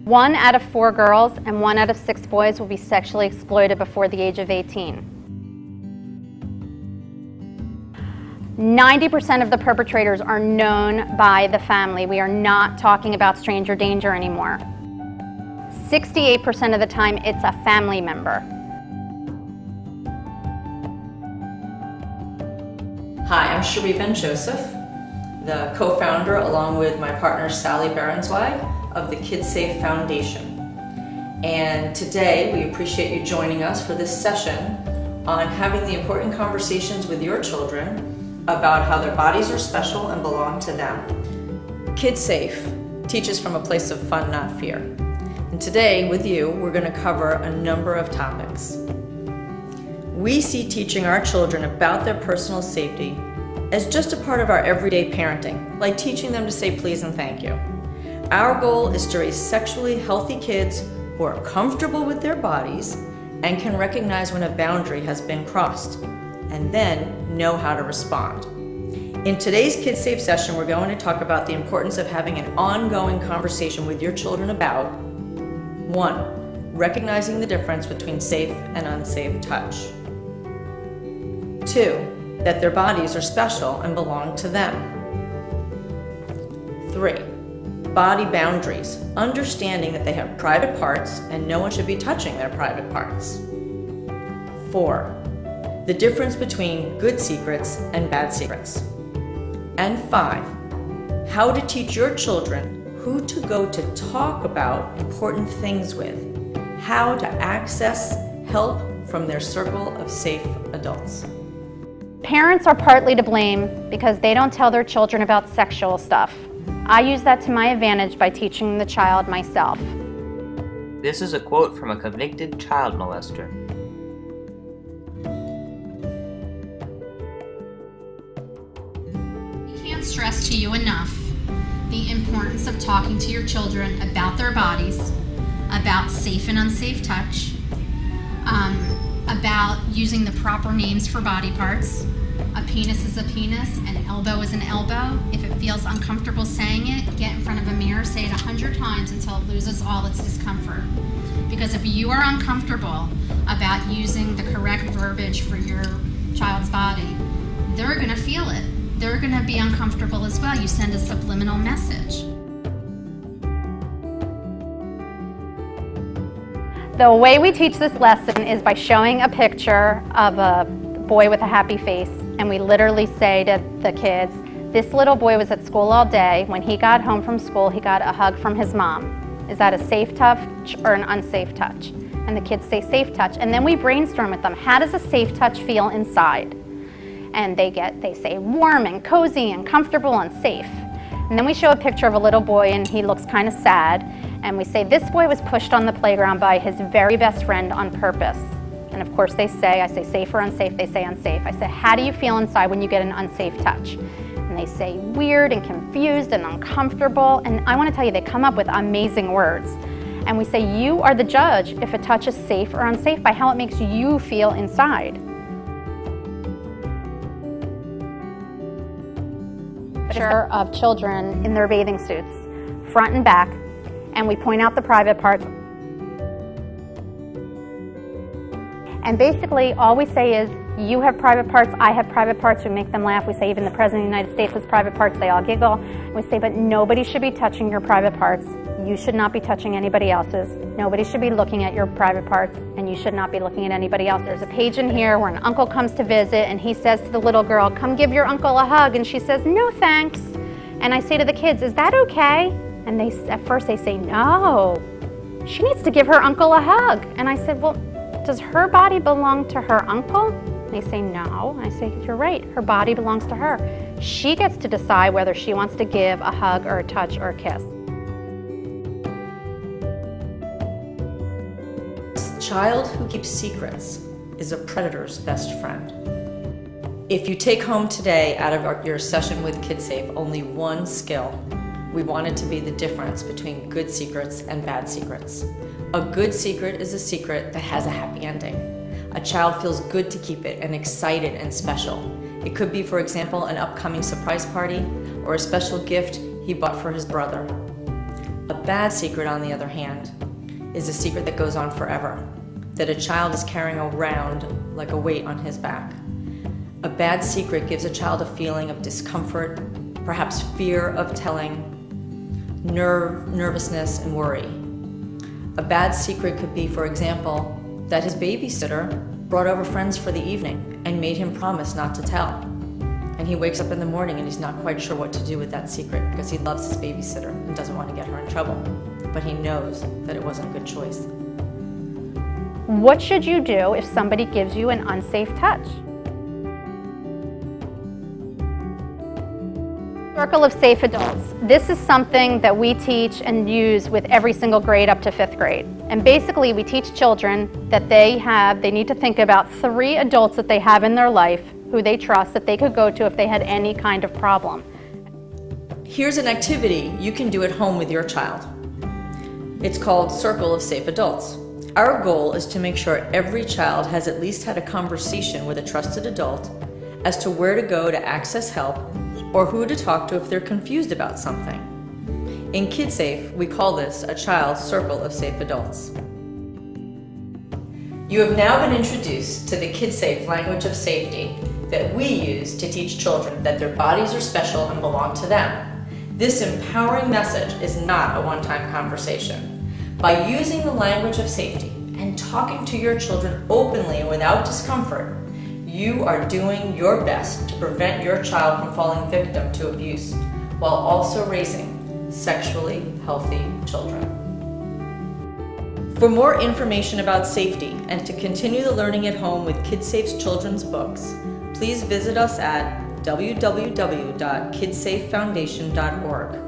1 out of 4 girls and 1 out of 6 boys will be sexually exploited before the age of 18. 90% of the perpetrators are known by the family. We are not talking about stranger danger anymore. 68% of the time, it's a family member. Hi, I'm Cherie Ben-Joseph, the co-founder, along with my partner Sally Berensweig, of the KidSafe Foundation. And today, we appreciate you joining us for this session on having the important conversations with your children about how their bodies are special and belong to them. KidSafe teaches from a place of fun, not fear. And today, with you, we're going to cover a number of topics. We see teaching our children about their personal safety as just a part of our everyday parenting, like teaching them to say please and thank you. Our goal is to raise sexually healthy kids who are comfortable with their bodies and can recognize when a boundary has been crossed, and then know how to respond. In today's KidSafe session, we're going to talk about the importance of having an ongoing conversation with your children about 1. Recognizing the difference between safe and unsafe touch. 2. That their bodies are special and belong to them. 3. Body boundaries, understanding that they have private parts and no one should be touching their private parts. 4. The difference between good secrets and bad secrets. And 5. How to teach your children who to go to talk about important things with, how to access help from their circle of safe adults. Parents are partly to blame because they don't tell their children about sexual stuff. I use that to my advantage by teaching the child myself. This is a quote from a convicted child molester. I can't stress to you enough the importance of talking to your children about their bodies, about safe and unsafe touch, about using the proper names for body parts. A penis is a penis, an elbow is an elbow. If it feels uncomfortable saying it, get in front of a mirror, say it 100 times until it loses all its discomfort. Because if you are uncomfortable about using the correct verbiage for your child's body, they're going to feel it. They're going to be uncomfortable as well. You send a subliminal message. The way we teach this lesson is by showing a picture of a boy with a happy face, and we literally say to the kids, this little boy was at school all day. When he got home from school, he got a hug from his mom. Is that a safe touch or an unsafe touch? And the kids say safe touch, and then we brainstorm with them. How does a safe touch feel inside? And they say warm and cozy and comfortable and safe. And then we show a picture of a little boy and he looks kind of sad, and we say this boy was pushed on the playground by his very best friend on purpose. And of course they say, I say safe or unsafe, they say unsafe. I say, how do you feel inside when you get an unsafe touch? And they say weird and confused and uncomfortable, and I want to tell you, they come up with amazing words. And we say, you are the judge if a touch is safe or unsafe by how it makes you feel inside. Picture of children in their bathing suits, front and back, and we point out the private parts. And basically all we say is, you have private parts, I have private parts. We make them laugh. We say even the President of the United States has private parts. They all giggle. And we say, but nobody should be touching your private parts. You should not be touching anybody else's. Nobody should be looking at your private parts, and you should not be looking at anybody else. There's a page in here where an uncle comes to visit, and he says to the little girl, come give your uncle a hug. And she says, no thanks. And I say to the kids, is that okay? And at first they say, no, she needs to give her uncle a hug. And I said, well, does her body belong to her uncle? And they say, no. I say, you're right, her body belongs to her. She gets to decide whether she wants to give a hug or a touch or a kiss. A child who keeps secrets is a predator's best friend. If you take home today out of your session with KidSafe only one skill, we want it to be the difference between good secrets and bad secrets. A good secret is a secret that has a happy ending. A child feels good to keep it and excited and special. It could be, for example, an upcoming surprise party or a special gift he bought for his brother. A bad secret, on the other hand, is a secret that goes on forever, that a child is carrying around like a weight on his back. A bad secret gives a child a feeling of discomfort, perhaps fear of telling, nervousness, and worry. A bad secret could be, for example, that his babysitter brought over friends for the evening and made him promise not to tell. And he wakes up in the morning and he's not quite sure what to do with that secret because he loves his babysitter and doesn't want to get her in trouble. But he knows that it wasn't a good choice. What should you do if somebody gives you an unsafe touch? Circle of Safe Adults. This is something that we teach and use with every single grade up to 5th grade. And basically we teach children that they need to think about 3 adults that they have in their life who they trust that they could go to if they had any kind of problem. Here's an activity you can do at home with your child. It's called Circle of Safe Adults. Our goal is to make sure every child has at least had a conversation with a trusted adult as to where to go to access help or who to talk to if they're confused about something. In KidSafe, we call this a child's circle of safe adults. You have now been introduced to the KidSafe language of safety that we use to teach children that their bodies are special and belong to them. This empowering message is not a one-time conversation. By using the language of safety and talking to your children openly and without discomfort, you are doing your best to prevent your child from falling victim to abuse, while also raising sexually healthy children. For more information about safety and to continue the learning at home with KidSafe's children's books, please visit us at www.kidsafefoundation.org.